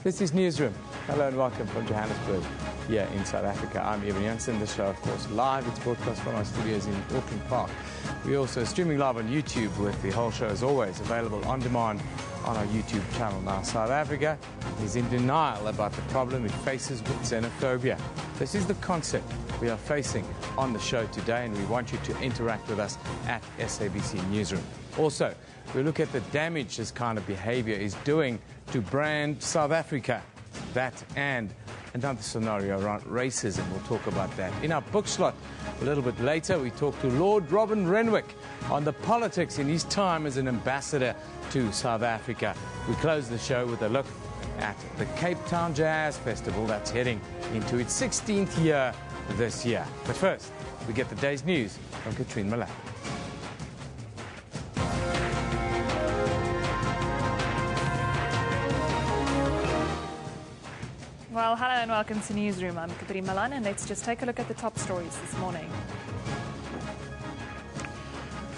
This is Newsroom. Hello and welcome from Johannesburg, here in South Africa. I'm Evan Jansen. The show, of course, live. It's broadcast from our studios in Auckland Park. We're also streaming live on YouTube with the whole show, as always, available on demand on our YouTube channel. Now, South Africa is in denial about the problem it faces with xenophobia. This is the concept we are facing on the show today, and we want you to interact with us at SABC Newsroom. Also, we look at the damage this kind of behavior is doing to brand South Africa. That and another scenario around racism. We'll talk about that. In our book slot, a little bit later, we talk to Lord Robin Renwick on the politics in his time as an ambassador to South Africa. We close the show with a look at the Cape Town Jazz Festival that's heading into its 16th year this year. But first, we get the day's news from Katrine Milan. Well, hello and welcome to Newsroom. I'm Katrine Milan, and let's just take a look at the top stories this morning.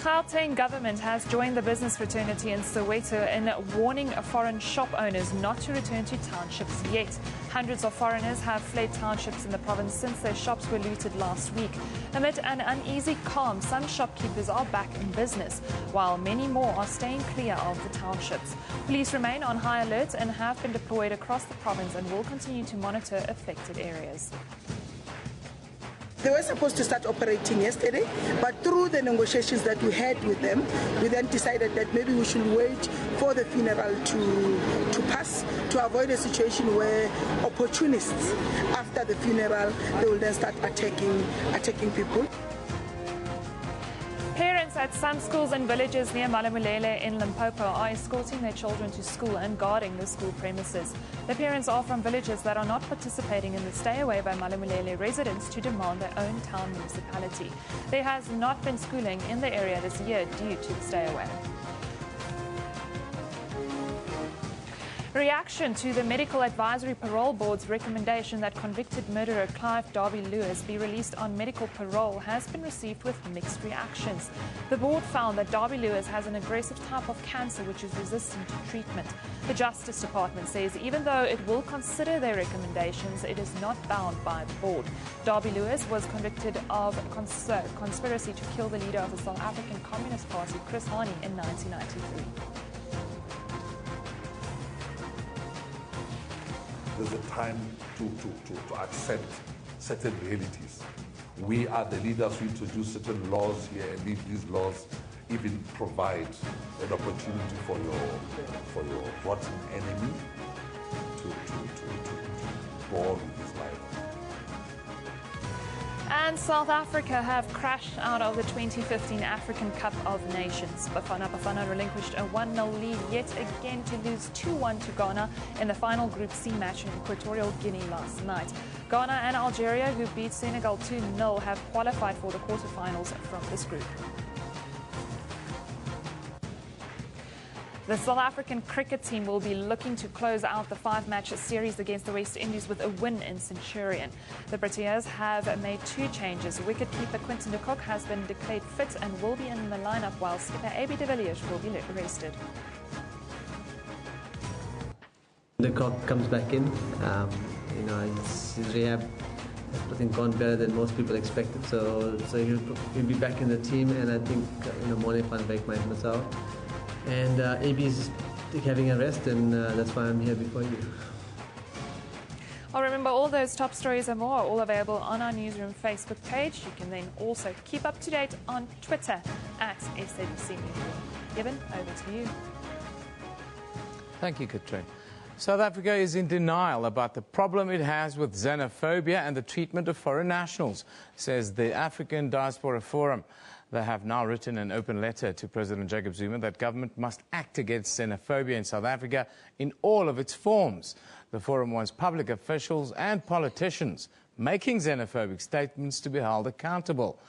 Gauteng government has joined the business fraternity in Soweto in warning foreign shop owners not to return to townships yet. Hundreds of foreigners have fled townships in the province since their shops were looted last week. Amid an uneasy calm, some shopkeepers are back in business, while many more are staying clear of the townships. Police remain on high alert and have been deployed across the province and will continue to monitor affected areas. They were supposed to start operating yesterday, but through the negotiations that we had with them, we then decided that maybe we should wait for the funeral to pass to avoid a situation where opportunists, after the funeral, they will then start attacking people. Parents at some schools and villages near Malamulele in Limpopo are escorting their children to school and guarding the school premises. The parents are from villages that are not participating in the stay away by Malamulele residents to demand their own town municipality. There has not been schooling in the area this year due to the stay away. Reaction to the Medical Advisory Parole Board's recommendation that convicted murderer Clive Darby Lewis be released on medical parole has been received with mixed reactions. The board found that Darby Lewis has an aggressive type of cancer which is resistant to treatment. The Justice Department says even though it will consider their recommendations, it is not bound by the board. Darby Lewis was convicted of conspiracy to kill the leader of the South African Communist Party, Chris Hani, in 1993. There's a time to accept certain realities. We are the leaders who introduce certain laws here, and if these laws even provide an opportunity for your rotten enemy to go on with his life. And South Africa have crashed out of the 2015 African Cup of Nations. Bafana relinquished a 1-0 lead yet again to lose 2-1 to Ghana in the final Group C match in Equatorial Guinea last night. Ghana and Algeria, who beat Senegal 2-0, have qualified for the quarterfinals from this group. The South African cricket team will be looking to close out the 5-match series against the West Indies with a win in Centurion. The Proteas have made 2 changes. Wicketkeeper Quinton de Kock has been declared fit and will be in the lineup, while skipper AB de Villiers will be rested. De Kock comes back in. His rehab has, I think, gone better than most people expected. So he'll be back in the team, and I think Mone van Beek might miss out. And AB is having a rest, and that's why I'm here before you. Well, remember, all those top stories and more are all available on our Newsroom Facebook page. You can then also keep up to date on Twitter at SABC Newsroom. Evan, over to you. Thank you, Katrine. South Africa is in denial about the problem it has with xenophobia and the treatment of foreign nationals, says the African Diaspora Forum. They have now written an open letter to President Jacob Zuma that government must act against xenophobia in South Africa in all of its forms. The forum wants public officials and politicians making xenophobic statements to be held accountable.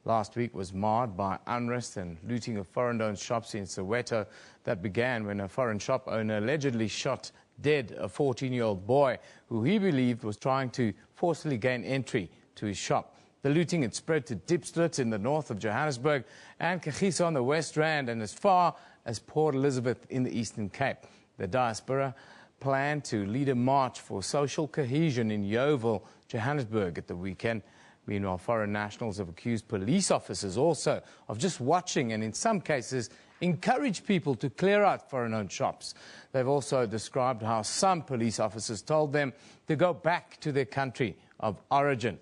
Last week was marred by unrest and looting of foreign-owned shops in Soweto that began when a foreign shop owner allegedly shot dead a 14-year-old boy who he believed was trying to forcibly gain entry to his shop. The looting had spread to Diepsloot in the north of Johannesburg and Kagiso on the West Rand and as far as Port Elizabeth in the Eastern Cape. The diaspora planned to lead a march for social cohesion in Yeovil, Johannesburg at the weekend. Meanwhile, foreign nationals have accused police officers also of just watching and, in some cases, encourage people to clear out foreign-owned shops. They've also described how some police officers told them to go back to their country of origin.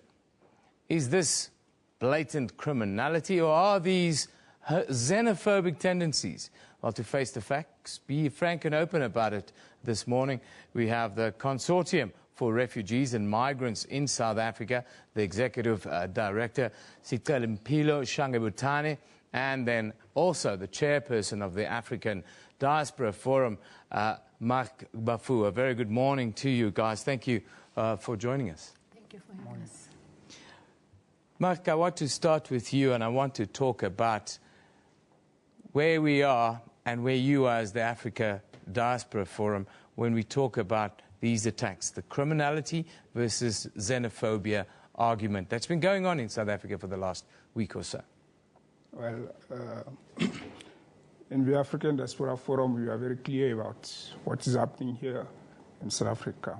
Is this blatant criminality, or are these xenophobic tendencies? Well, to face the facts, be frank and open about it this morning, we have the Consortium for Refugees and Migrants in South Africa, the Executive Director, Sicelimpilo Shangebutane, and then also the Chairperson of the African Diaspora Forum, Mark Bafu. A very good morning to you guys. Thank you for joining us. Thank you for having us. Mark, I want to start with you, and I want to talk about where we are and where you are as the Africa Diaspora Forum when we talk about these attacks, the criminality versus xenophobia argument that's been going on in South Africa for the last week or so. Well, in the African Diaspora Forum, we are very clear about what is happening here in South Africa.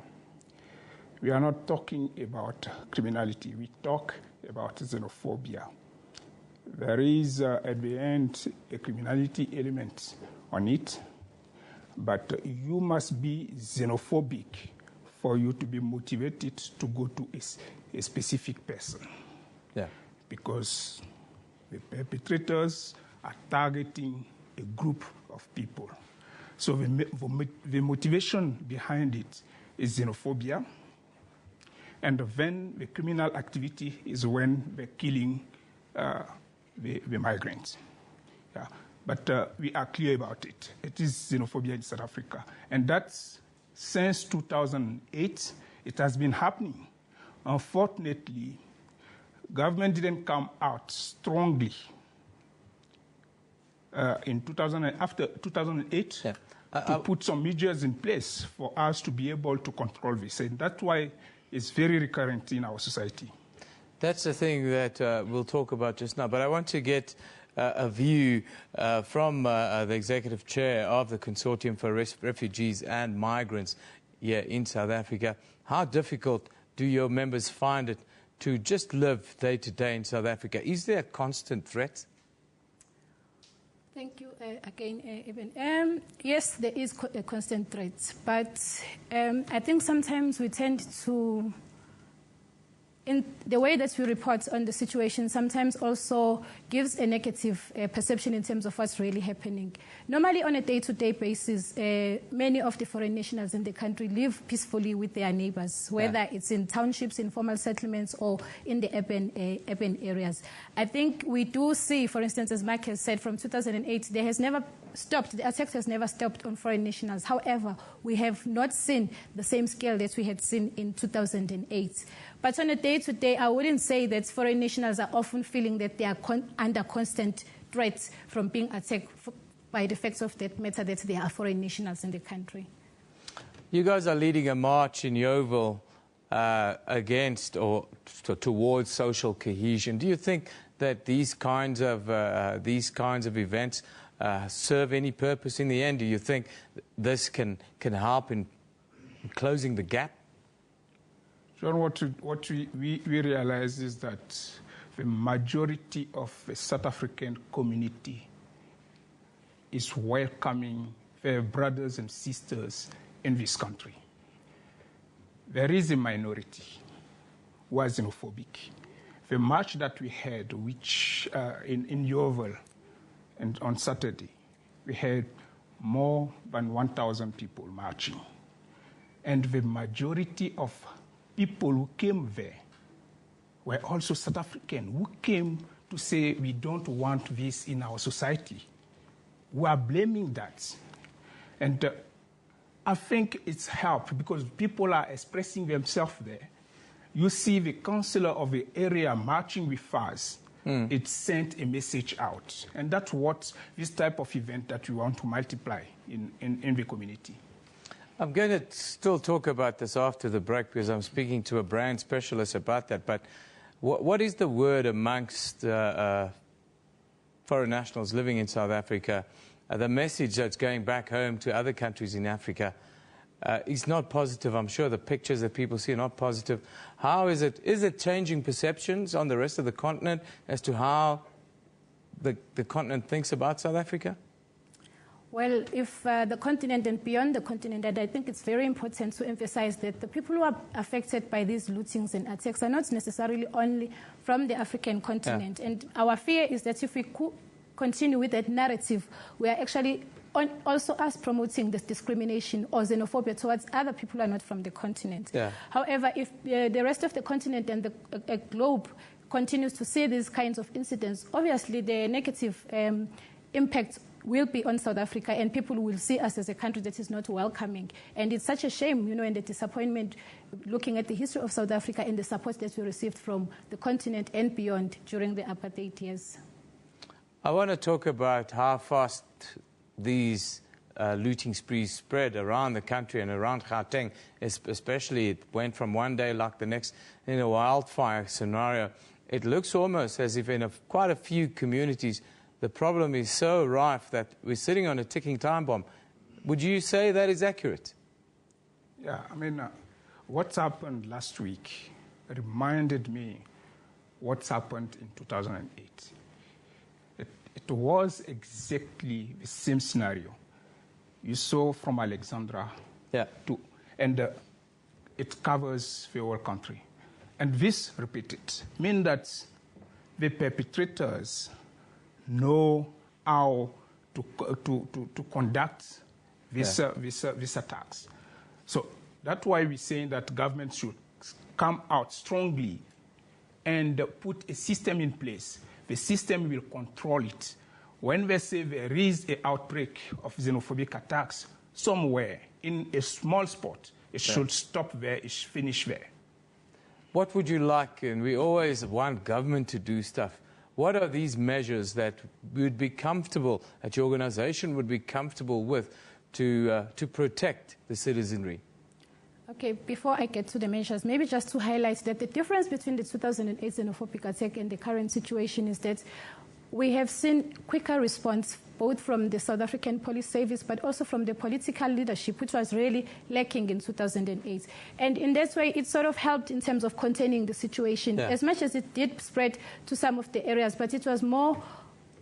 We are not talking about criminality. We talk about xenophobia. There is, at the end, a criminality element on it, but you must be xenophobic for you to be motivated to go to a specific person. Yeah. Because the perpetrators are targeting a group of people. So the motivation behind it is xenophobia. And then the criminal activity is when they're killing the migrants. Yeah. But we are clear about it. It is xenophobia in South Africa. And that's since 2008, it has been happening. Unfortunately, government didn't come out strongly after 2008 to put some measures in place for us to be able to control this. And that's why it's very recurrent in our society. That's the thing that we'll talk about just now. But I want to get a view from the Executive Chair of the Consortium for Refugees and Migrants here in South Africa. How difficult do your members find it to just live day to day in South Africa? Is there a constant threat? Thank you again, Eben. Yes, there is a constant threat, but I think sometimes we tend to, in the way that we report on the situation, sometimes also gives a negative perception in terms of what's really happening. Normally, on a day-to-day basis, many of the foreign nationals in the country live peacefully with their neighbors, whether it's in townships, informal settlements, or in the urban areas. I think we do see, for instance, as Mark has said, from 2008, there has never stopped, the attacks has never stopped on foreign nationals. However, we have not seen the same scale that we had seen in 2008. But on a day-to-day, I wouldn't say that foreign nationals are often feeling that they are under constant threats from being attacked by the facts of that matter that there are foreign nationals in the country. You guys are leading a march in Yeovil against or towards social cohesion. Do you think that these kinds of events serve any purpose in the end? Do you think this can help in closing the gap? John, what we realize is that the majority of the South African community is welcoming their brothers and sisters in this country. There is a minority who are xenophobic. The march that we had, which in Yeovil, and on Saturday, we had more than 1,000 people marching. And the majority of people who came there were also South African, who came to say, we don't want this in our society. We are blaming that. And I think it's helped because people are expressing themselves there. You see the councillor of the area marching with us. It sent a message out. And that's what this type of event that we want to multiply in the community. I'm going to still talk about this after the break because I'm speaking to a brand specialist about that. But what is the word amongst foreign nationals living in South Africa, the message that's going back home to other countries in Africa is not positive. I'm sure the pictures that people see are not positive. How is it? Is it changing perceptions on the rest of the continent as to how the continent thinks about South Africa? Well, if the continent and beyond the continent, and I think it's very important to emphasize that the people who are affected by these lootings and attacks are not necessarily only from the African continent. Yeah. And our fear is that if we continue with that narrative, we are actually also us promoting this discrimination or xenophobia towards other people who are not from the continent. Yeah. However, if the rest of the continent and the globe continues to see these kinds of incidents, obviously the negative impact will be on South Africa, and people will see us as a country that is not welcoming. And it's such a shame, and the disappointment looking at the history of South Africa and the support that we received from the continent and beyond during the apartheid years. I want to talk about how fast these looting sprees spread around the country and around Gauteng, especially. It went from one day like the next in a wildfire scenario. It looks almost as if in quite a few communities the problem is so rife that we're sitting on a ticking time bomb. Would you say that is accurate? Yeah, I mean, what's happened last week reminded me what's happened in 2008. It was exactly the same scenario. You saw from Alexandra to, and it covers the whole country. And this repeated, means that the perpetrators know how to conduct these attacks. So that's why we're saying that government should come out strongly and put a system in place. The system will control it. When they say there is an outbreak of xenophobic attacks somewhere in a small spot, it should stop there, it should finish there. What would you like, and we always want government to do stuff, what are these measures that would be comfortable, that your organization would be comfortable with to protect the citizenry? Okay, before I get to the measures, maybe just to highlight that the difference between the 2008 xenophobic attack and the current situation is that we have seen quicker response both from the South African Police Service but also from the political leadership, which was really lacking in 2008. And in that way, it sort of helped in terms of containing the situation, as much as it did spread to some of the areas, but it was more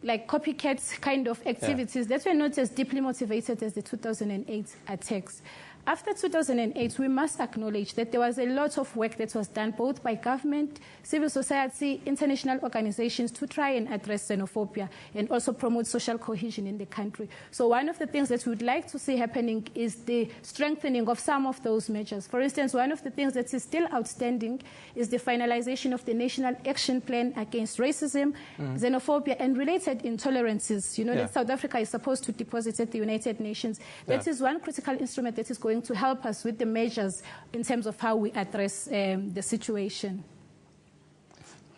like copycat kind of activities that were not as deeply motivated as the 2008 attacks. After 2008, we must acknowledge that there was a lot of work that was done both by government, civil society, international organizations to try and address xenophobia and also promote social cohesion in the country. So one of the things that we would like to see happening is the strengthening of some of those measures. For instance, one of the things that is still outstanding is the finalization of the National Action Plan Against Racism, Xenophobia, and Related Intolerances. You know that South Africa is supposed to deposit at the United Nations. That is one critical instrument that is going to help us with the measures in terms of how we address the situation.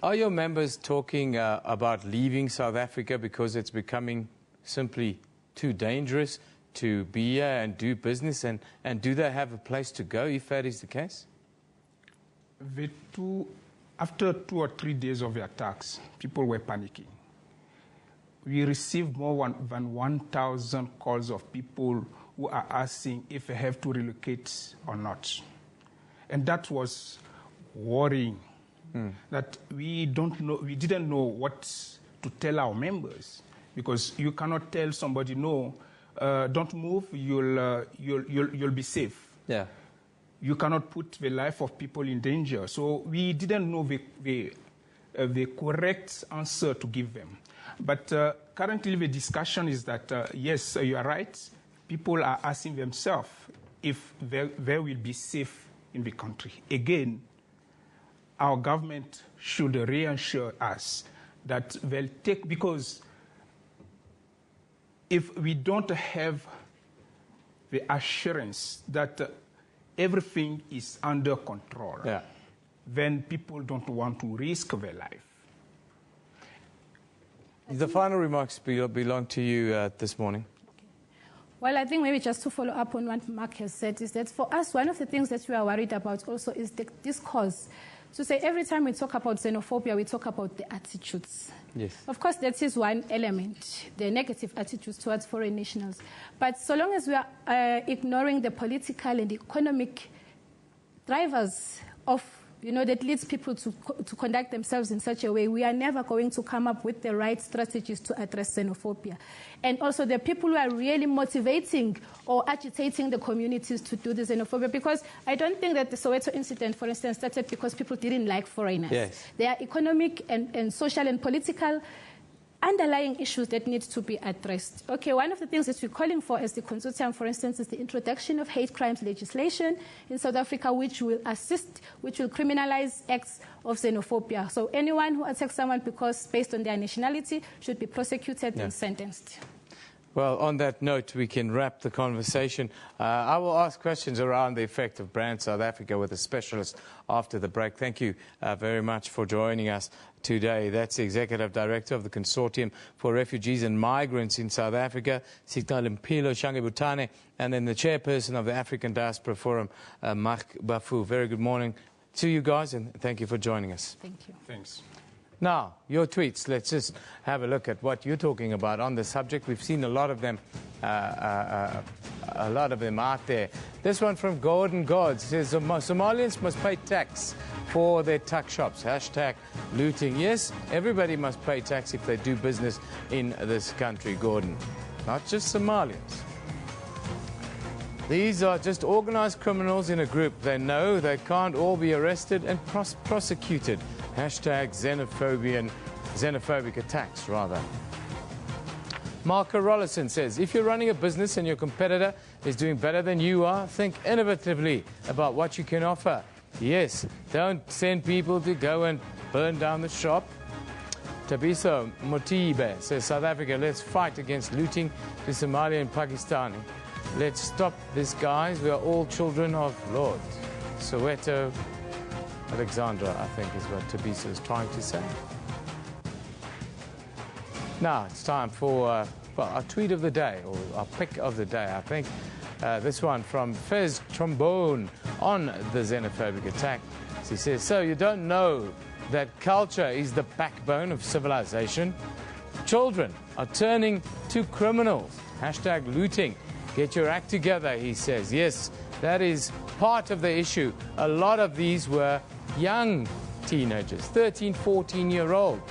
Are your members talking about leaving South Africa because it's becoming simply too dangerous to be here and do business? And do they have a place to go if that is the case? After 2 or 3 days of the attacks, people were panicking. We received more than 1,000 calls of people who are asking if they have to relocate or not. And that was worrying, that we didn't know what to tell our members, because you cannot tell somebody, no, don't move, you'll be safe. Yeah. You cannot put the life of people in danger. So we didn't know the correct answer to give them. But currently the discussion is that, yes, you are right, people are asking themselves if they will be safe in the country. Again, our government should reassure us that they'll take, because if we don't have the assurance that everything is under control, then people don't want to risk their life. The final remarks belong to you this morning. Well, I think maybe just to follow up on what Mark has said is that for us, one of the things that we are worried about also is the discourse. To say every time we talk about xenophobia, we talk about the attitudes. Yes. Of course, that is one element, the negative attitudes towards foreign nationals. But so long as we are ignoring the political and economic drivers of, that leads people to conduct themselves in such a way, we are never going to come up with the right strategies to address xenophobia. And also the people who are really motivating or agitating the communities to do the xenophobia, because I don't think that the Soweto incident, for instance, started because people didn't like foreigners. Yes. There are economic and social and political underlying issues that need to be addressed. Okay, one of the things that we're calling for as the consortium, for instance, is the introduction of hate crimes legislation in South Africa, which will criminalize acts of xenophobia. So anyone who attacks someone based on their nationality should be prosecuted and sentenced. Well, on that note, we can wrap the conversation. I will ask questions around the effect of Brand South Africa with a specialist after the break. Thank you very much for joining us today. That's the Executive Director of the Consortium for Refugees and Migrants in South Africa, Sikta Limpilo Shangebutane, and then the Chairperson of the African Diaspora Forum, Mark Bafu. Very good morning to you guys, and thank you for joining us. Thank you. Thanks. Now, your tweets. Let's just have a look at what you're talking about on the subject. We've seen a lot of them out there. This one from Gordon Gods says Somalians must pay tax for their tuck shops. Hashtag looting. Yes, everybody must pay tax if they do business in this country, Gordon. Not just Somalians. These are just organized criminals in a group. They know they can't all be arrested and prosecuted. Hashtag xenophobic attacks, rather. Mark Rollison says, if you're running a business and your competitor is doing better than you are, think innovatively about what you can offer. Yes, don't send people to go and burn down the shop. Tabiso Motibe says, South Africa, let's fight against looting to Somalia and Pakistan. Let's stop this, guys. We are all children of Lord. Soweto, Alexandra, I think, is what Tabiso is trying to say. Now it's time for our tweet of the day, or our pick of the day, I think. This one from Fez Trombone on the xenophobic attack. He says, so you don't know that culture is the backbone of civilization? Children are turning to criminals. Hashtag looting. Get your act together, he says. Yes, that is part of the issue. A lot of these were young teenagers, 13, 14-year-old.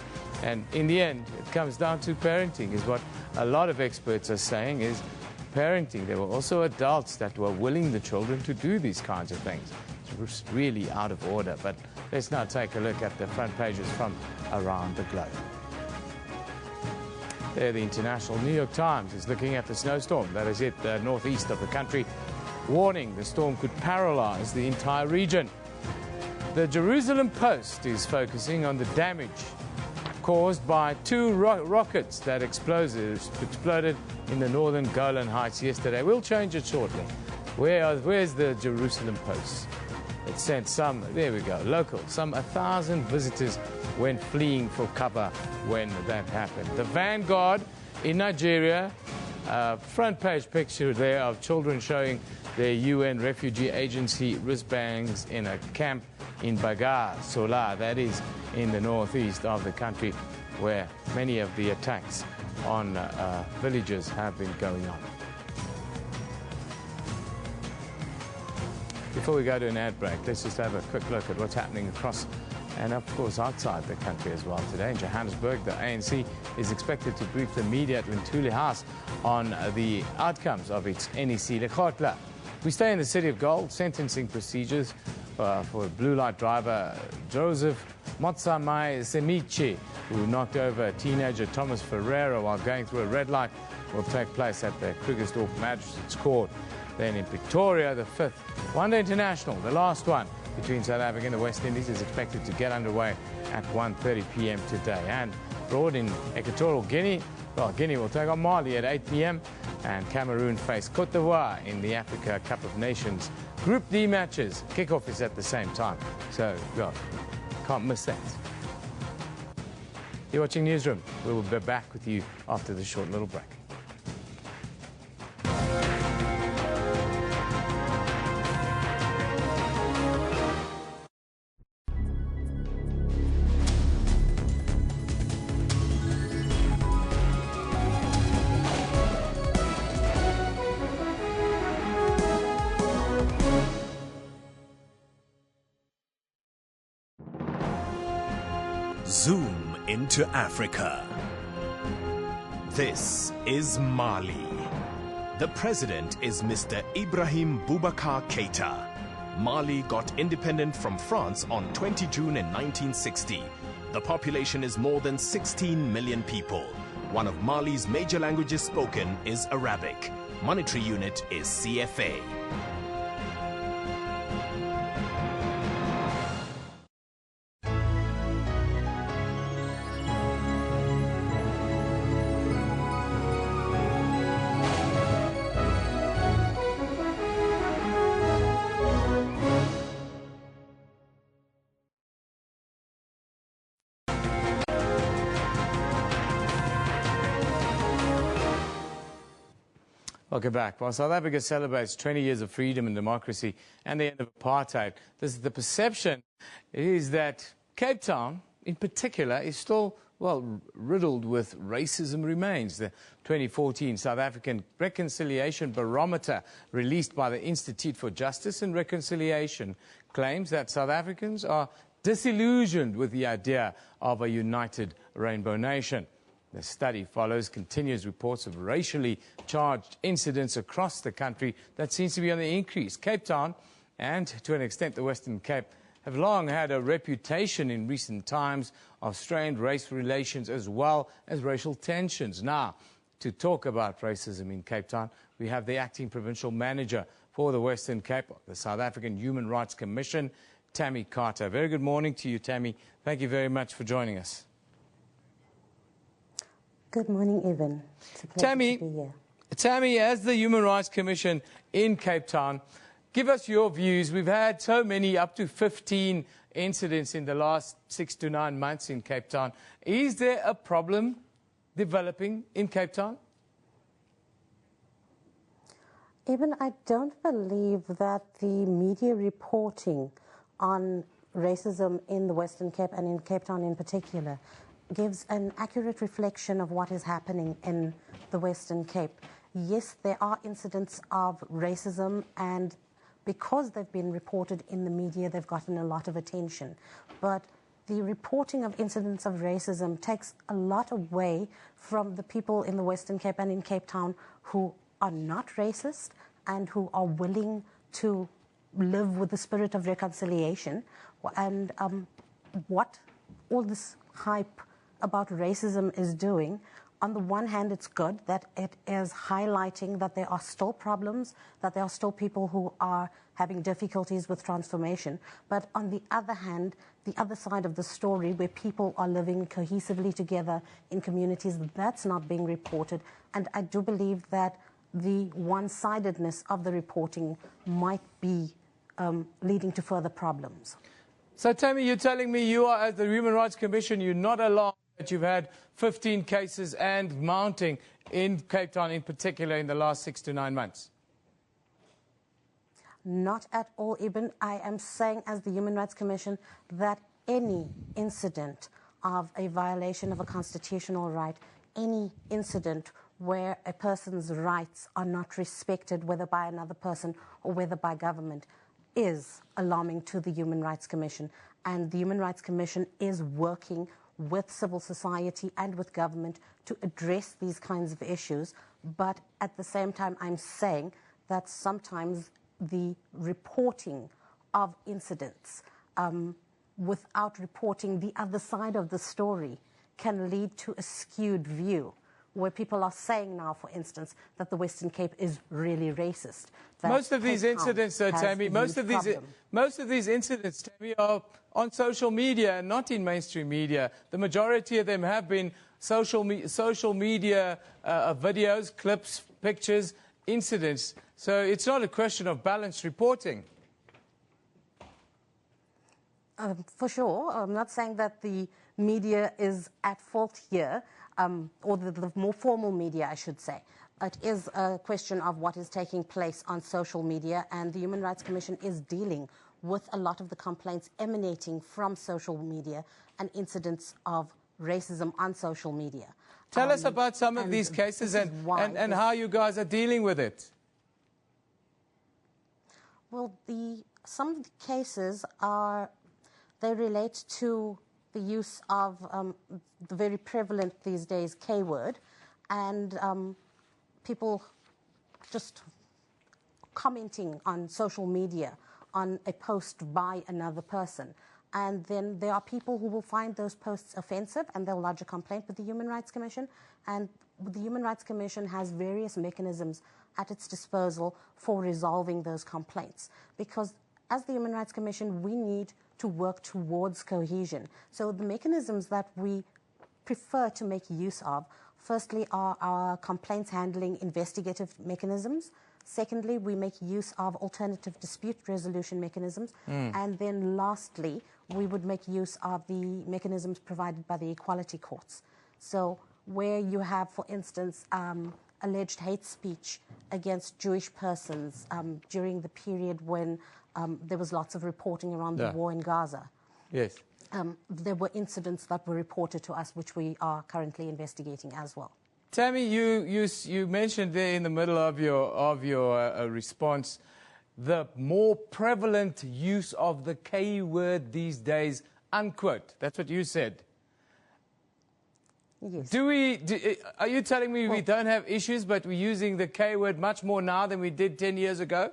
And in the end, it comes down to parenting, is what a lot of experts are saying, is parenting. There were also adults that were willing the children to do these kinds of things. It's really out of order. But let's now take a look at the front pages from around the globe. There, the International New York Times is looking at the snowstorm that has hit the northeast of the country, warning the storm could paralyze the entire region. The Jerusalem Post is focusing on the damage caused by two rockets that exploded in the northern Golan Heights yesterday. We'll change it shortly. Where's the Jerusalem Post? It sent some, there we go, local. Some 1,000 visitors went fleeing for cover when that happened. The Vanguard in Nigeria, front page picture there of children showing their UN Refugee Agency wristbands in a camp in Bagar, Sola, that is in the northeast of the country, where many of the attacks on villages have been going on. Before we go to an ad break, let's just have a quick look at what's happening across and, of course, outside the country as well today. In Johannesburg, the ANC is expected to brief the media at Lintuli House on the outcomes of its NEC Lekgotla. We stay in the City of Gold. Sentencing procedures for blue light driver Joseph Motsamai Semichi, who knocked over teenager Thomas Ferreira while going through a red light, will take place at the Krugersdorp Magistrates Court. Then in Pretoria, the fifth One Day International, the last one between South Africa and the West Indies, is expected to get underway at 1:30 p.m. today. And abroad in Equatorial Guinea, well, Guinea will take on Mali at 8 p.m. and Cameroon face Cote d'Ivoire in the Africa Cup of Nations Group D matches. Kickoff is at the same time, so well, can't miss that. You're watching Newsroom. We will be back with you after this short little break. Zoom into Africa. This is Mali. The president is Mr. Ibrahim Boubacar Keita. Mali got independent from France on 20 June in 1960. The population is more than 16 million people. One of Mali's major languages spoken is Arabic. Monetary unit is CFA. Welcome back. While South Africa celebrates 20 years of freedom and democracy and the end of apartheid, the perception is that Cape Town, in particular, is still, well, riddled with racism remains. The 2014 South African Reconciliation Barometer, released by the Institute for Justice and Reconciliation, claims that South Africans are disillusioned with the idea of a united rainbow nation. The study follows continuous reports of racially charged incidents across the country that seems to be on the increase. Cape Town, and to an extent the Western Cape, have long had a reputation in recent times of strained race relations as well as racial tensions. Now, to talk about racism in Cape Town, we have the acting provincial manager for the Western Cape, the South African Human Rights Commission, Tammy Carter. Very good morning to you, Tammy. Thank you very much for joining us. Good morning, Evan. It's a pleasure to be here. Tammy, as the Human Rights Commission in Cape Town, give us your views. We've had so many, up to 15 incidents in the last 6 to 9 months in Cape Town. Is there a problem developing in Cape Town? Evan, I don't believe that the media reporting on racism in the Western Cape and in Cape Town in particular gives an accurate reflection of what is happening in the Western Cape. Yes, there are incidents of racism, and because they've been reported in the media, they've gotten a lot of attention. But the reporting of incidents of racism takes a lot away from the people in the Western Cape and in Cape Town who are not racist and who are willing to live with the spirit of reconciliation. And what all this hype about racism is doing, on the one hand, it's good that it is highlighting that there are still problems, that there are still people who are having difficulties with transformation. But on the other hand, the other side of the story, where people are living cohesively together in communities, that's not being reported. And I do believe that the one-sidedness of the reporting might be leading to further problems. So, Tammy, you're telling me you are, as the Human Rights Commission, you're not alarmed that you've had 15 cases and mounting in Cape Town in particular in the last 6 to 9 months? Not at all, Eben. I am saying, as the Human Rights Commission, that any incident of a violation of a constitutional right, any incident where a person's rights are not respected, whether by another person or whether by government, is alarming to the Human Rights Commission. And the Human Rights Commission is working with civil society and with government to address these kinds of issues. But at the same time, I'm saying that sometimes the reporting of incidents without reporting the other side of the story can lead to a skewed view, where people are saying now, for instance, that the Western Cape is really racist. Most of these incidents, Tammy, most of these incidents, Tammy, are on social media and not in mainstream media. The majority of them have been social media videos, clips, pictures, incidents. So it's not a question of balanced reporting. For sure. I'm not saying that the media is at fault here, or the more formal media, I should say. It is a question of what is taking place on social media, and the Human Rights Commission is dealing with a lot of the complaints emanating from social media and incidents of racism on social media. Tell us about some of these cases and how you guys are dealing with it. Well, some of the cases they relate to the use of the very prevalent these days K word, and people just commenting on social media on a post by another person. And then there are people who will find those posts offensive and they'll lodge a complaint with the Human Rights Commission. And the Human Rights Commission has various mechanisms at its disposal for resolving those complaints. Because as the Human Rights Commission, we need to work towards cohesion. So the mechanisms that we prefer to make use of, firstly, are our complaints handling investigative mechanisms. Secondly, we make use of alternative dispute resolution mechanisms. And then lastly, we would make use of the mechanisms provided by the equality courts. So where you have, for instance, alleged hate speech against Jewish persons during the period when there was lots of reporting around the war in Gaza. Yes. There were incidents that were reported to us, which we are currently investigating as well. Tammy, you mentioned there in the middle of your response the more prevalent use of the K word these days, unquote. That's what you said. Yes. Are you telling me we don't have issues, but we're using the K word much more now than we did 10 years ago?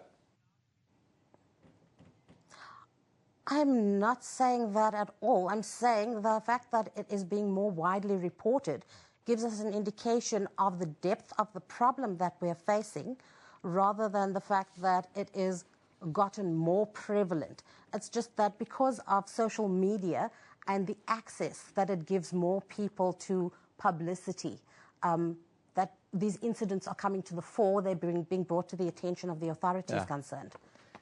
I'm not saying that at all. I'm saying the fact that it is being more widely reported gives us an indication of the depth of the problem that we're facing, rather than the fact that it is gotten more prevalent. It's just that because of social media and the access that it gives more people to publicity, that these incidents are coming to the fore, they're being brought to the attention of the authorities concerned.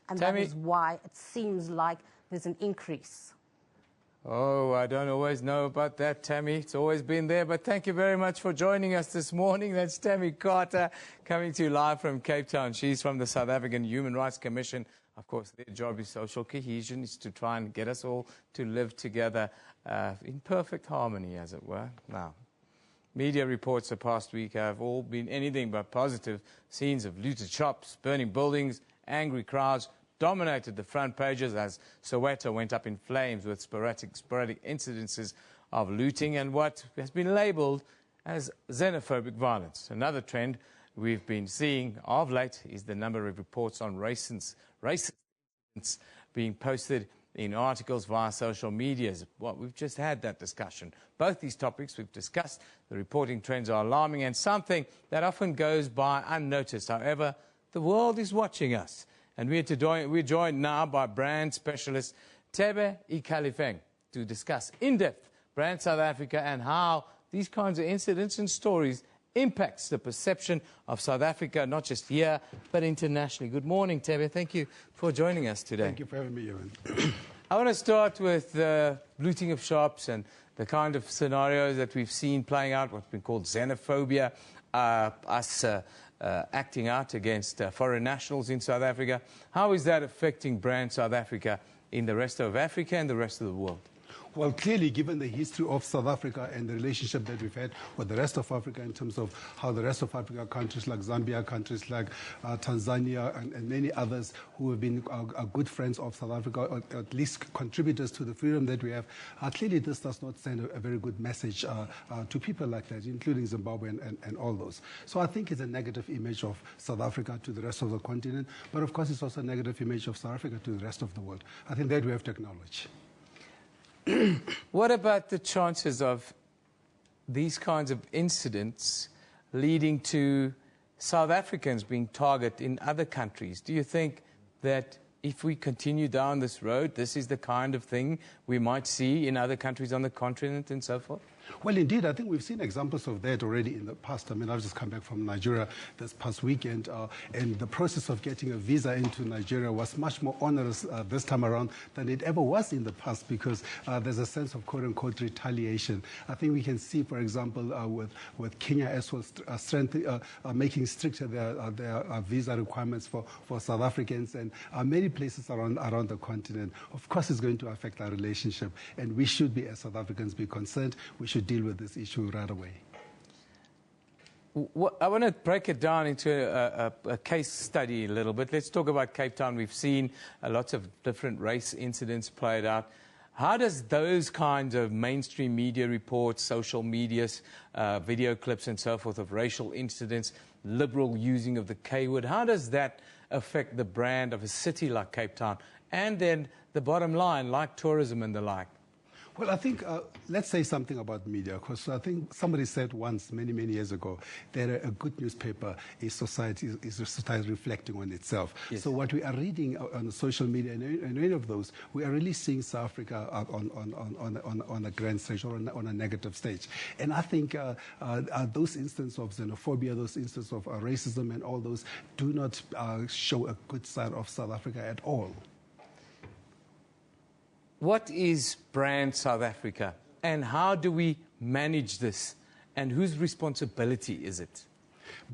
And Tammy, that is why it seems like there's an increase. Oh, I don't always know about that, Tammy. It's always been there. But thank you very much for joining us this morning. That's Tammy Carter coming to you live from Cape Town. She's from the South African Human Rights Commission. Of course, their job is social cohesion, is to try and get us all to live together in perfect harmony, as it were. Now, media reports the past week have all been anything but positive. Scenes of looted shops, burning buildings, angry crowds dominated the front pages as Soweto went up in flames with sporadic incidences of looting and what has been labelled as xenophobic violence. Another trend we've been seeing of late is the number of reports on racist incidents being posted in articles via social medias. Well, we've just had that discussion. Both these topics we've discussed. The reporting trends are alarming and something that often goes by unnoticed. However, the world is watching us. And we're joined now by brand specialist Tebe Ikalifeng to discuss in-depth Brand South Africa and how these kinds of incidents and stories impacts the perception of South Africa, not just here, but internationally. Good morning, Tebe. Thank you for joining us today. Thank you for having me, Evan. I want to start with the looting of shops and the kind of scenarios that we've seen playing out, what's been called xenophobia, acting out against foreign nationals in South Africa. How is that affecting Brand South Africa in the rest of Africa and the rest of the world? Well, clearly, given the history of South Africa and the relationship that we've had with the rest of Africa in terms of how the rest of Africa, countries like Zambia, countries like Tanzania, and many others who have been good friends of South Africa, or at least contributors to the freedom that we have, clearly this does not send a very good message to people like that, including Zimbabwe and all those. So I think it's a negative image of South Africa to the rest of the continent, but of course it's also a negative image of South Africa to the rest of the world. I think that we have to acknowledge. What about the chances of these kinds of incidents leading to South Africans being targeted in other countries? Do you think that if we continue down this road, this is the kind of thing we might see in other countries on the continent and so forth? Well, indeed, I think we've seen examples of that already in the past. I mean, I've just come back from Nigeria this past weekend, and the process of getting a visa into Nigeria was much more onerous this time around than it ever was in the past, because there's a sense of quote-unquote retaliation. I think we can see, for example, with Kenya as well, making stricter their visa requirements for South Africans, and many places around the continent. Of course, it's going to affect our relationship, and we should be, as South Africans, be concerned. We should deal with this issue right away. I want to break it down into a case study a little bit. Let's talk about Cape Town. We've seen lots of different race incidents played out. How does those kinds of mainstream media reports, social medias, video clips and so forth of racial incidents, liberal using of the K-word, how does that affect the brand of a city like Cape Town and then the bottom line like tourism and the like? Well, I think let's say something about media, because I think somebody said once, many years ago, that a good newspaper is society reflecting on itself. Yes. So what we are reading on social media and any of those, we are really seeing South Africa on a grand stage or on a negative stage. And I think those instances of xenophobia, those instances of racism and all those do not show a good side of South Africa at all. What is Brand South Africa and how do we manage this and whose responsibility is it?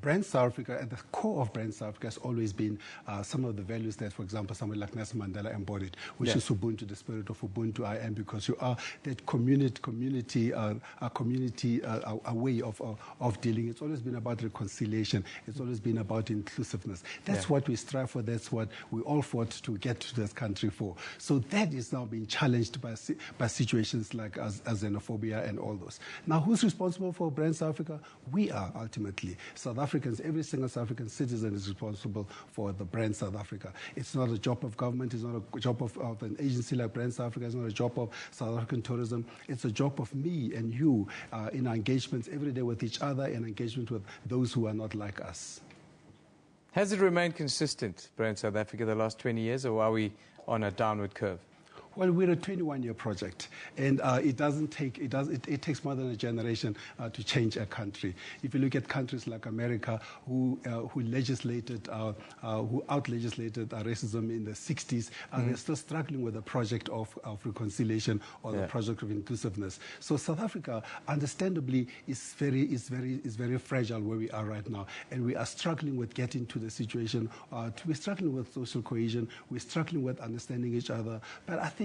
Brand South Africa, at the core of Brand South Africa has always been some of the values that, for example, someone like Nelson Mandela embodied, which is Ubuntu, the spirit of Ubuntu, I am, because you are that community, a way of dealing. It's always been about reconciliation. It's always been about inclusiveness. That's what we strive for. That's what we all fought to get to this country for. So that is now being challenged by situations like xenophobia and all those. Now, who's responsible for Brand South Africa? We are, ultimately. South Africans, every single South African citizen is responsible for the brand South Africa. It's not a job of government, it's not a job of an agency like Brand South Africa, it's not a job of South African tourism. It's a job of me and you in our engagements every day with each other and engagement with those who are not like us. Has it remained consistent, Brand South Africa, the last 20 years, or are we on a downward curve? Well, we're a 21-year project, and it takes more than a generation to change a country. If you look at countries like America, who out-legislated racism in the 60s, they're still struggling with the project of reconciliation or the project of inclusiveness. So South Africa, understandably, is very fragile where we are right now, and we are struggling with getting to the situation. We're struggling with social cohesion. We're struggling with understanding each other. But I think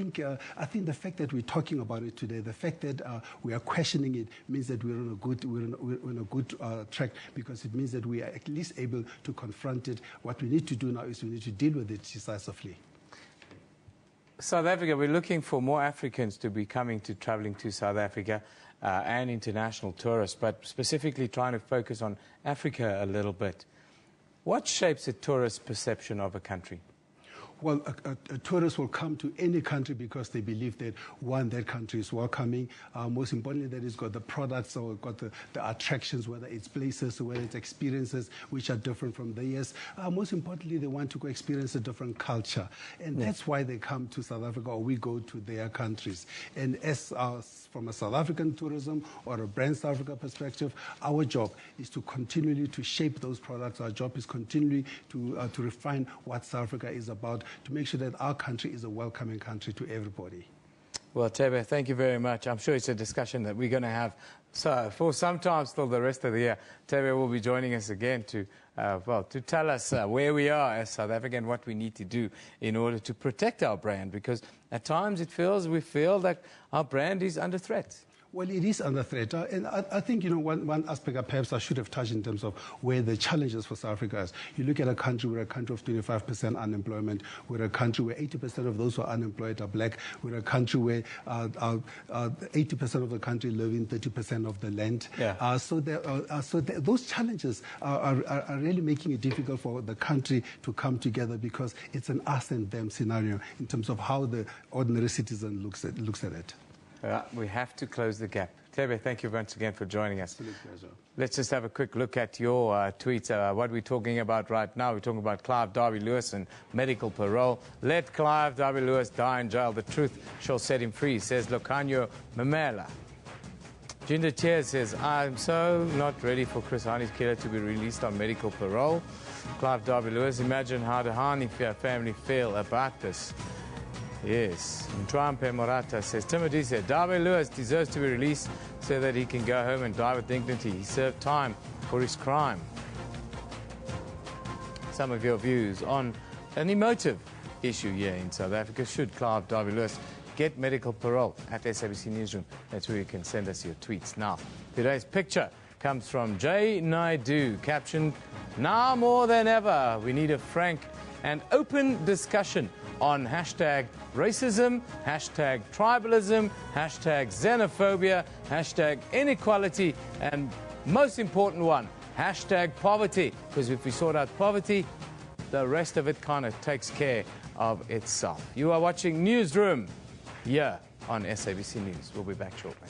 the fact that we're talking about it today, the fact that we are questioning it, means that we're on a good track, because it means that we are at least able to confront it. What we need to do now is we need to deal with it decisively. South Africa, we're looking for more Africans to be traveling to South Africa and international tourists, but specifically trying to focus on Africa a little bit. What shapes a tourist's perception of a country? Well, a tourist will come to any country because they believe that, one, that country is welcoming. Most importantly, that it's got the products or got the attractions, whether it's places or whether it's experiences which are different from theirs. Most importantly, they want to go experience a different culture. And that's why they come to South Africa, or we go to their countries. And as from a South African tourism or a Brand South Africa perspective, our job is to continually to shape those products. Our job is continually to refine what South Africa is about, to make sure that our country is a welcoming country to everybody. Well, Tebe, thank you very much. I'm sure it's a discussion that we're going to have for some time still the rest of the year. Tebe will be joining us again to tell us where we are as South Africa and what we need to do in order to protect our brand, because at times we feel that our brand is under threat. Well, it is under threat. And I think, one aspect that perhaps I should have touched in terms of where the challenges for South Africa is. You look at a country, we're a country of 25% unemployment. We're a country where 80% of those who are unemployed are black. We're a country where 80% of the country live in 30% of the land. Yeah. So those challenges are really making it difficult for the country to come together, because it's an us and them scenario in terms of how the ordinary citizen looks at it. We have to close the gap. Tebe, thank you once again for joining us. Absolute pleasure. Let's just have a quick look at your tweets. What we're talking about right now, we're talking about Clive Derby-Lewis and medical parole. Let Clive Derby-Lewis die in jail. The truth shall set him free, says Lokanyo Mamela. Jinder Chair says, I'm so not ready for Chris Hani's killer to be released on medical parole. Clive Derby-Lewis, imagine how the Hani family feel about this. Yes. Ntwampe Morata says, Timothy said, Derby-Lewis deserves to be released so that he can go home and die with dignity. He served time for his crime. Some of your views on an emotive issue here in South Africa. Should Clive Derby-Lewis get medical parole? At SABC Newsroom, that's where you can send us your tweets. Now, today's picture comes from Jay Naidu, captioned, now more than ever, we need a frank and open discussion on hashtag racism, hashtag tribalism, hashtag xenophobia, hashtag inequality, and most important one, hashtag poverty. Because if we sort out poverty, the rest of it kind of takes care of itself. You are watching Newsroom here on SABC News. We'll be back shortly.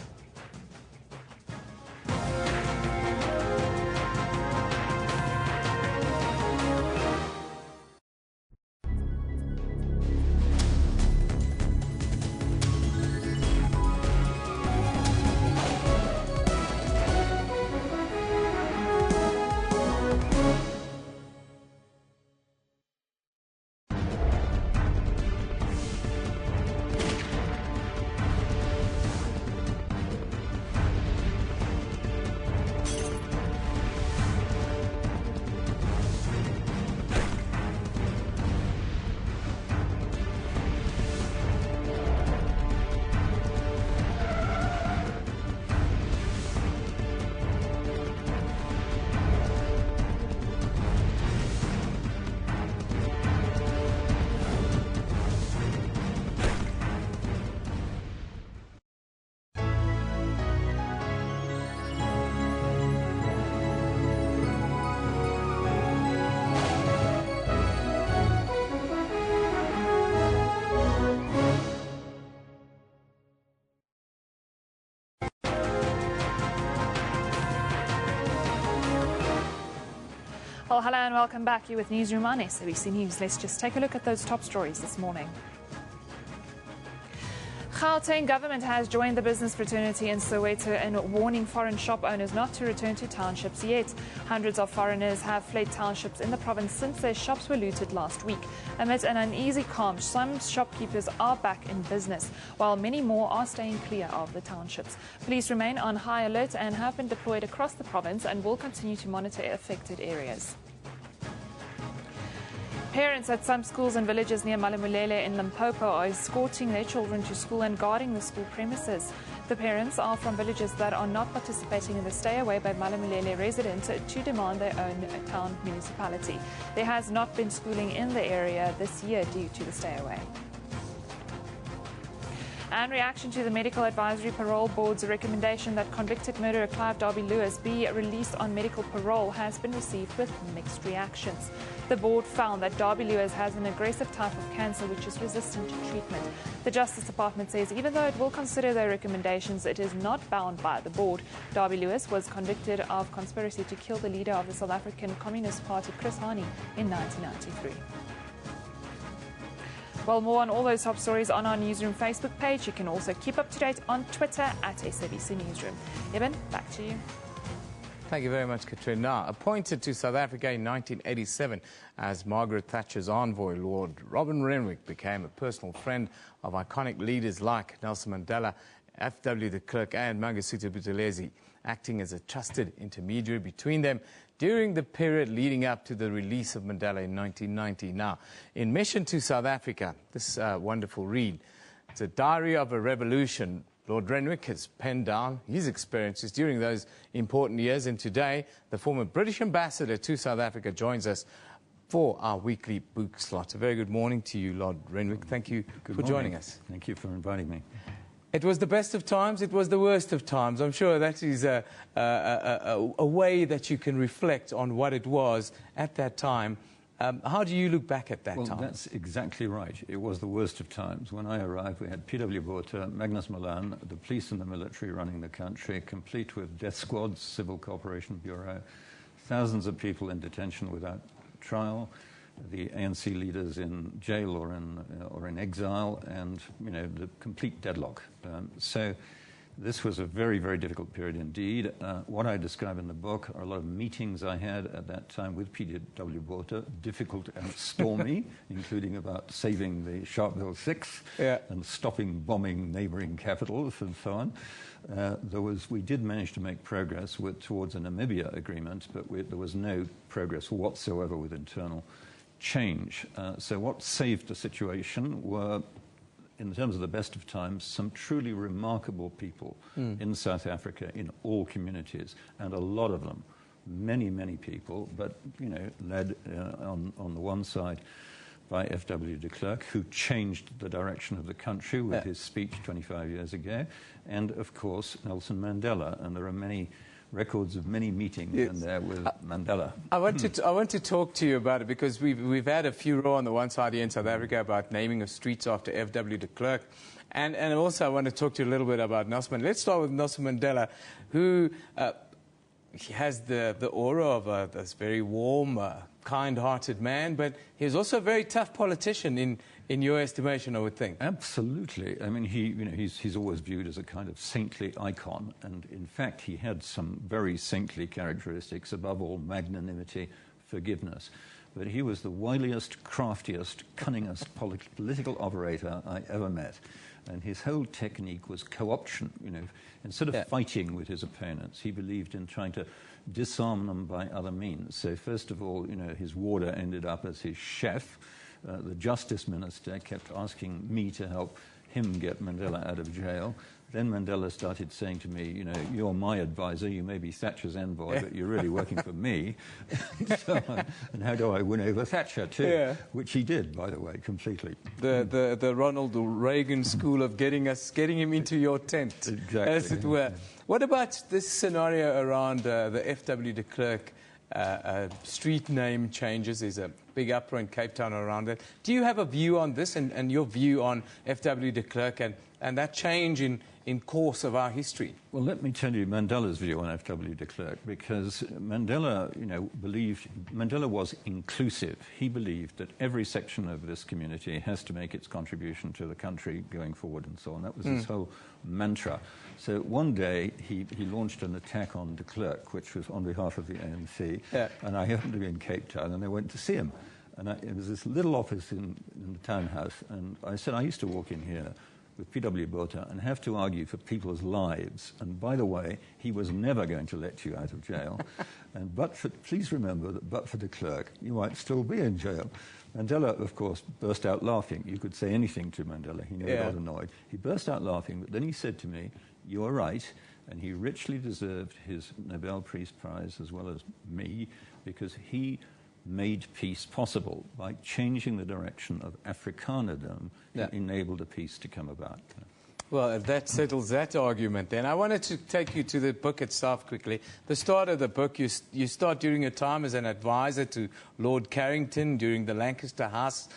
Well, hello and welcome back. You're with Newsroom on SABC News. Let's just take a look at those top stories this morning. Gauteng government has joined the business fraternity in Soweto in warning foreign shop owners not to return to townships yet. Hundreds of foreigners have fled townships in the province since their shops were looted last week. Amid an uneasy calm, some shopkeepers are back in business, while many more are staying clear of the townships. Police remain on high alert and have been deployed across the province and will continue to monitor affected areas. Parents at some schools and villages near Malamulele in Limpopo are escorting their children to school and guarding the school premises. The parents are from villages that are not participating in the stay away by Malamulele residents to demand their own town municipality. There has not been schooling in the area this year due to the stay away. And reaction to the Medical Advisory Parole Board's recommendation that convicted murderer Clive Darby Lewis be released on medical parole has been received with mixed reactions. The board found that Darby Lewis has an aggressive type of cancer which is resistant to treatment. The Justice Department says even though it will consider their recommendations, it is not bound by the board. Darby Lewis was convicted of conspiracy to kill the leader of the South African Communist Party, Chris Hani, in 1993. Well, more on all those top stories on our Newsroom Facebook page. You can also keep up to date on Twitter at SABC Newsroom. Eben, back to you. Thank you very much, Katrina. Appointed to South Africa in 1987 as Margaret Thatcher's envoy, Lord Robin Renwick became a personal friend of iconic leaders like Nelson Mandela, F.W. de Klerk and Mangosuthu Buthelezi, acting as a trusted intermediary between them during the period leading up to the release of Mandela in 1990. Now, in Mission to South Africa, this wonderful read, it's a diary of a revolution. Lord Renwick has penned down his experiences during those important years, and today the former British ambassador to South Africa joins us for our weekly book slot. A very good morning to you, Lord Renwick. Thank you for joining us. Thank you for inviting me. It was the best of times, it was the worst of times. I'm sure that is a way that you can reflect on what it was at that time. How do you look back at that time? Well, that's exactly right. It was the worst of times. When I arrived, we had P.W. Botha, Magnus Malan, the police and the military running the country, complete with death squads, Civil Cooperation Bureau, thousands of people in detention without trial, the ANC leaders in jail or in exile, and the complete deadlock. So this was a very, very difficult period indeed. What I describe in the book are a lot of meetings I had at that time with P.W. Botha, difficult and stormy, including about saving the Sharpeville 6 and stopping bombing neighboring capitals and so on. We did manage to make progress towards a Namibia agreement, but there was no progress whatsoever with internal change. So what saved the situation were, in terms of the best of times, some truly remarkable people in South Africa, in all communities, and a lot of them, many, many people, but, led on the one side by F.W. de Klerk, who changed the direction of the country with his speech 25 years ago, and, of course, Nelson Mandela. And there are many records of many meetings in there with Mandela. I want to talk to you about it because we've had a furor on the one side here in South Africa about naming of streets after F.W. de Klerk. And also I want to talk to you a little bit about Nelson Mandela. Let's start with Nelson Mandela, who he has the aura of this very warm, kind-hearted man, but he was also a very tough politician in your estimation, I would think. Absolutely. I mean, he's always viewed as a kind of saintly icon, and in fact, he had some very saintly characteristics, above all, magnanimity, forgiveness. But he was the wiliest, craftiest, cunningest political operator I ever met. And his whole technique was co-option. Instead of fighting with his opponents, he believed in trying to disarm them by other means. So first of all, his warder ended up as his chef. The justice minister kept asking me to help him get Mandela out of jail. Then Mandela started saying to me, you're my advisor, you may be Thatcher's envoy, but you're really working for me. And how do I win over Thatcher, too? Yeah. Which he did, by the way, completely. The Ronald Reagan school of getting him into your tent, exactly, as it were. What about this scenario around the F.W. de Klerk street name changes? There's a big uproar in Cape Town around it. Do you have a view on this and your view on F.W. de Klerk and that change in course of our history? Well, let me tell you Mandela's view on F.W. de Klerk, because Mandela, Mandela was inclusive. He believed that every section of this community has to make its contribution to the country going forward and so on. That was his whole mantra. So one day he launched an attack on de Klerk, which was on behalf of the ANC, and I happened to be in Cape Town, and I went to see him. And it was this little office in the townhouse, and I said, I used to walk in here with P.W. Botha and have to argue for people's lives. And by the way, he was never going to let you out of jail. Please remember that but for de Klerk, you might still be in jail. Mandela, of course, burst out laughing. You could say anything to Mandela. He never got annoyed. He burst out laughing, but then he said to me, you're right, and he richly deserved his Nobel Peace Prize as well as me, because he made peace possible by changing the direction of Afrikanerdom. He enabled a peace to come about. Well, that settles that argument then. I wanted to take you to the book itself quickly. The start of the book, you start during your time as an advisor to Lord Carrington during the Lancaster House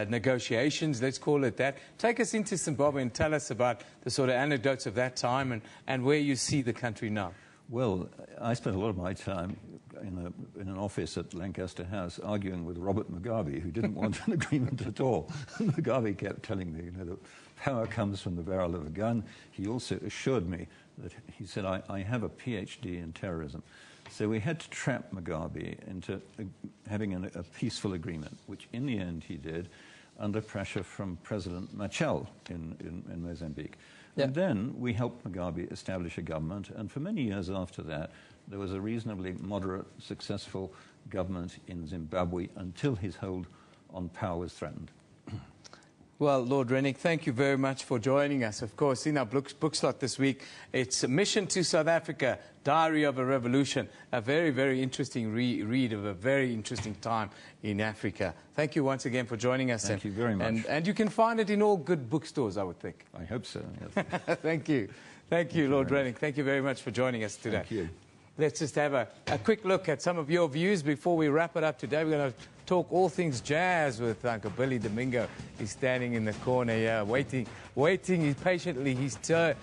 negotiations, let's call it that. Take us into Zimbabwe and tell us about the sort of anecdotes of that time and where you see the country now. Well, I spent a lot of my time in an office at Lancaster House arguing with Robert Mugabe, who didn't want an agreement at all. Mugabe kept telling me, that power comes from the barrel of a gun. He also assured me that, he said, I have a PhD in terrorism. So we had to trap Mugabe into having a peaceful agreement, which in the end he did under pressure from President Machel in Mozambique. And then we helped Mugabe establish a government, and for many years after that, there was a reasonably moderate, successful government in Zimbabwe until his hold on power was threatened. Well, Lord Rennick, thank you very much for joining us. Of course, in our book slot this week, it's Mission to South Africa, Diary of a Revolution, a very, very interesting read of a very interesting time in Africa. Thank you once again for joining us. Thank you very much. And you can find it in all good bookstores, I would think. I hope so, yes. Thank you. Thank you, Lord Rennick. Thank you very much for joining us today. Thank you. Let's just have a quick look at some of your views before we wrap it up today. We're going to talk all things jazz with Uncle Billy Domingo. He's standing in the corner here, waiting patiently his turn.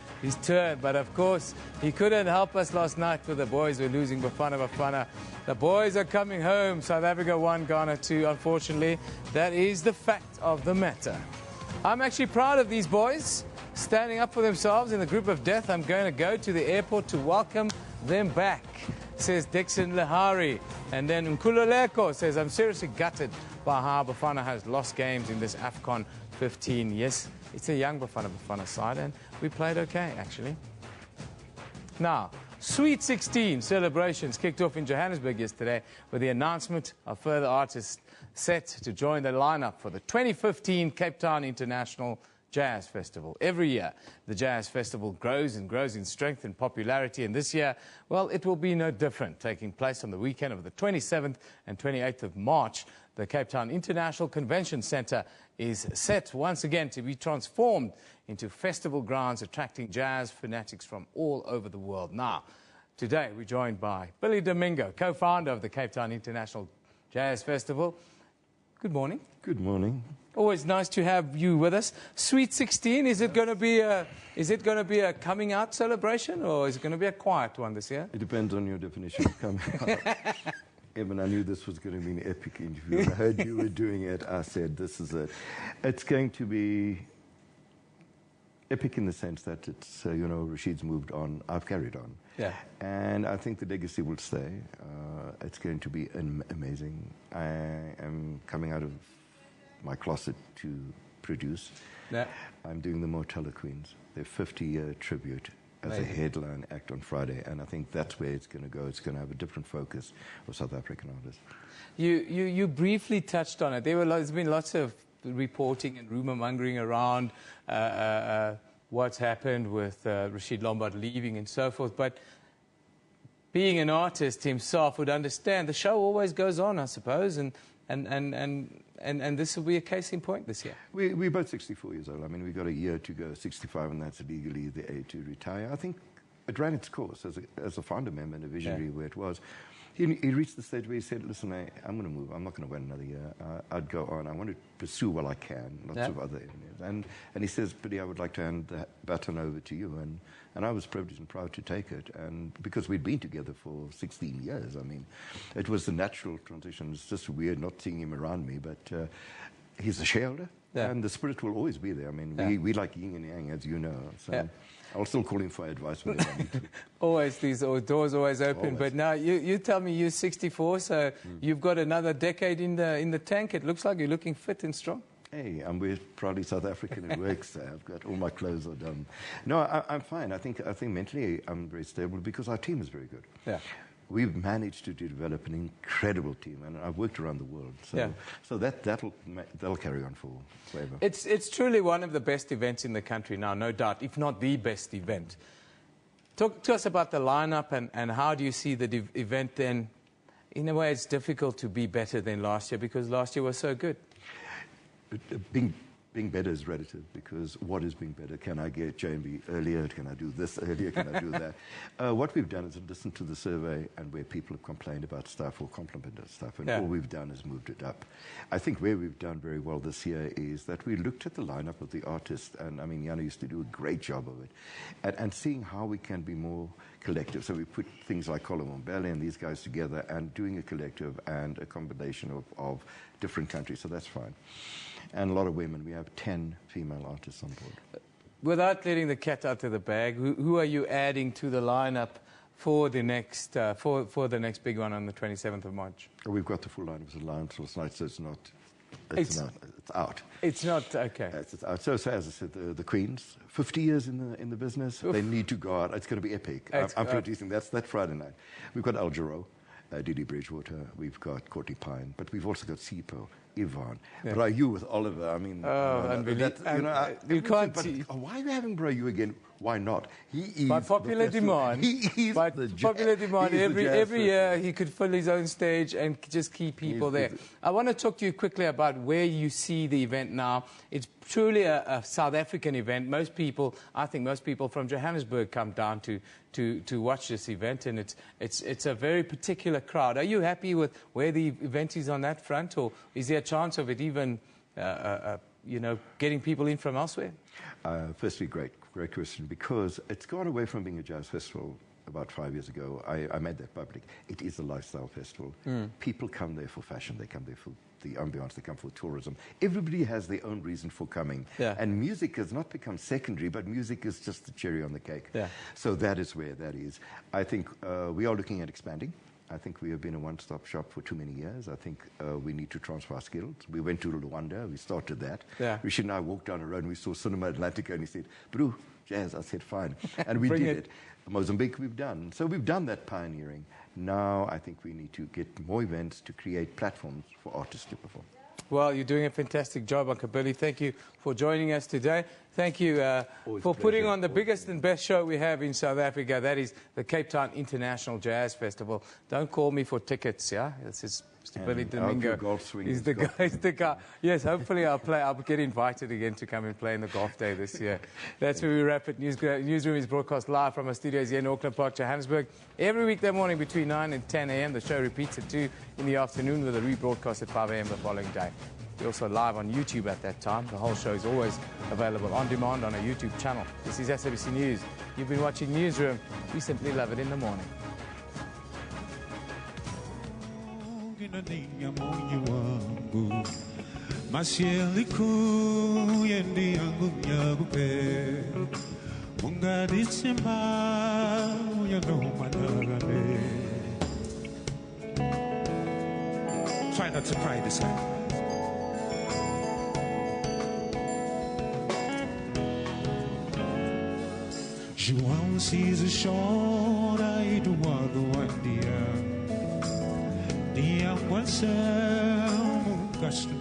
But of course, he couldn't help us last night with the boys were losing Bafana. The boys are coming home. South Africa 1, Ghana 2, unfortunately. That is the fact of the matter. I'm actually proud of these boys standing up for themselves in the group of death. I'm going to go to the airport to welcome them back, says Dixon Lahari. And then Nkululeko says, I'm seriously gutted by how Bafana has lost games in this AFCON 15. Yes, it's a young Bafana side, and we played okay, actually. Now, Sweet 16 celebrations kicked off in Johannesburg yesterday with the announcement of further artists set to join the lineup for the 2015 Cape Town International Jazz Festival. Every year, the Jazz Festival grows and grows in strength and popularity, and this year, well, it will be no different. Taking place on the weekend of the 27th and 28th of March, The Cape Town International Convention Centre is set once again to be transformed into festival grounds, attracting jazz fanatics from all over the world. Now, today we're joined by Billy Domingo, co-founder of the Cape Town International Jazz Festival. Good morning. Good morning. Always nice to have you with us. Sweet 16, is it going to be a coming out celebration, or is it going to be a quiet one this year? It depends on your definition of coming out. Evan, I knew this was going to be an epic interview. I heard you were doing it. I said, this is it. It's going to be epic in the sense that it's, Rashid's moved on. I've carried on. Yeah. And I think the legacy will stay. It's going to be amazing. I am coming out of my closet to produce. Yeah. I'm doing the Motella Queens, their 50-year tribute as a headline act on Friday, and I think that's where it's going to go. It's going to have a different focus for South African artists. You briefly touched on it. There's been lots of reporting and rumor mongering around what's happened with Rashid Lombard leaving and so forth, but being an artist himself would understand the show always goes on, I suppose, and this will be a case in point this year. We're both 64 years old. I mean, we've got a year to go, 65, and that's legally the age to retire. I think it ran its course as a founder member and a visionary where it was. He reached the stage where he said, listen, I'm going to move. I'm not going to wait another year. I'd go on. I want to pursue what I can, lots of other areas. And he says, Billy, I would like to hand the baton over to you. And I was privileged and proud to take it. And because we'd been together for 16 years, I mean, it was the natural transition. It's just weird not seeing him around me, but he's a shareholder. Yeah. And the spirit will always be there. I mean, we like yin and yang, as you know. So I'll still call him for advice whenever I need to. Always, these doors always open. Always. But now you tell me you're 64, so you've got another decade in the tank. It looks like you're looking fit and strong. Hey, I'm proudly South African. It works. I've got all my clothes are done. No, I'm fine. I think mentally I'm very stable because our team is very good. Yeah. We've managed to develop an incredible team, and I've worked around the world. So that'll carry on forever. It's truly one of the best events in the country now, no doubt, if not the best event. Talk to us about the lineup and how do you see the event then? In a way, it's difficult to be better than last year because last year was so good. Being better is relative because what is being better? Can I get J&B earlier? Can I do this earlier? Can I do that? What we've done is listened to the survey and where people have complained about stuff or complimented stuff, and all we've done is moved it up. I think where we've done very well this year is that we looked at the lineup of the artists, and I mean, Yana used to do a great job of it, and seeing how we can be more collective. So we put things like Colin Mbele and these guys together and doing a collective and a combination of different countries, so that's fine. And a lot of women. We have 10 female artists on board. Without letting the cat out of the bag, who are you adding to the lineup for the next for the next big one on the 27th of March? We've got the full lineup last night, so it's out. It's not okay. It's out. So as I said, the Queens, 50 years in the business. Oof. They need to go out. It's going to be epic. I'm producing that Friday night. We've got Al Jarreau, Didi Bridgewater. We've got Courtney Pine, but we've also got Sipho, Yvonne, Brayu with Oliver. I mean, you can't. Why are you having Brayu again? Why not? He is by popular demand. He is by popular demand. Every year he could fill his own stage and just keep people there. I want to talk to you quickly about where you see the event now. It's truly a South African event. I think most people from Johannesburg come down to watch this event, and it's a very particular crowd. Are you happy with where the event is on that front, or is there a chance of it even, getting people in from elsewhere? Firstly, great question, because it's gone away from being a jazz festival about 5 years ago. I made that public. It is a lifestyle festival. People come there for fashion. They come there for the ambiance. They come for tourism. Everybody has their own reason for coming. Yeah. And music has not become secondary, but music is just the cherry on the cake. Yeah. So that is where that is. I think we are looking at expanding. I think we have been a one-stop shop for too many years. I think we need to transfer our skills. We went to Rwanda. We started that. Yeah. Rashid and I walked down the road and we saw Cinema Atlantica and he said, Bro, jazz. I said, fine. And we did it. Mozambique we've done. So we've done that pioneering. Now I think we need to get more events to create platforms for artists to perform. Well, you're doing a fantastic job, Uncle Billy. Thank you for joining us today. Thank you Always for a putting pleasure. on the biggest and best show we have in South Africa. That is the Cape Town International Jazz Festival. Don't call me for tickets, yeah? This is Mr. Billy Domingo. He's the guy. He's the guy. Yes, hopefully I'll get invited again to come and play in the golf day this year. That's where we wrap it. Newsroom is broadcast live from our studios here in Auckland Park, Johannesburg. Every weekday morning between 9 and 10 a.m. The show repeats at 2 in the afternoon with a rebroadcast at 5 a.m. the following day. We're also live on YouTube at that time. The whole show is always available on demand on our YouTube channel. This is SABC News. You've been watching Newsroom. We simply love it in the morning. Try not to cry this time. João Cisa chora e do lado andia. Dia passamos, gasto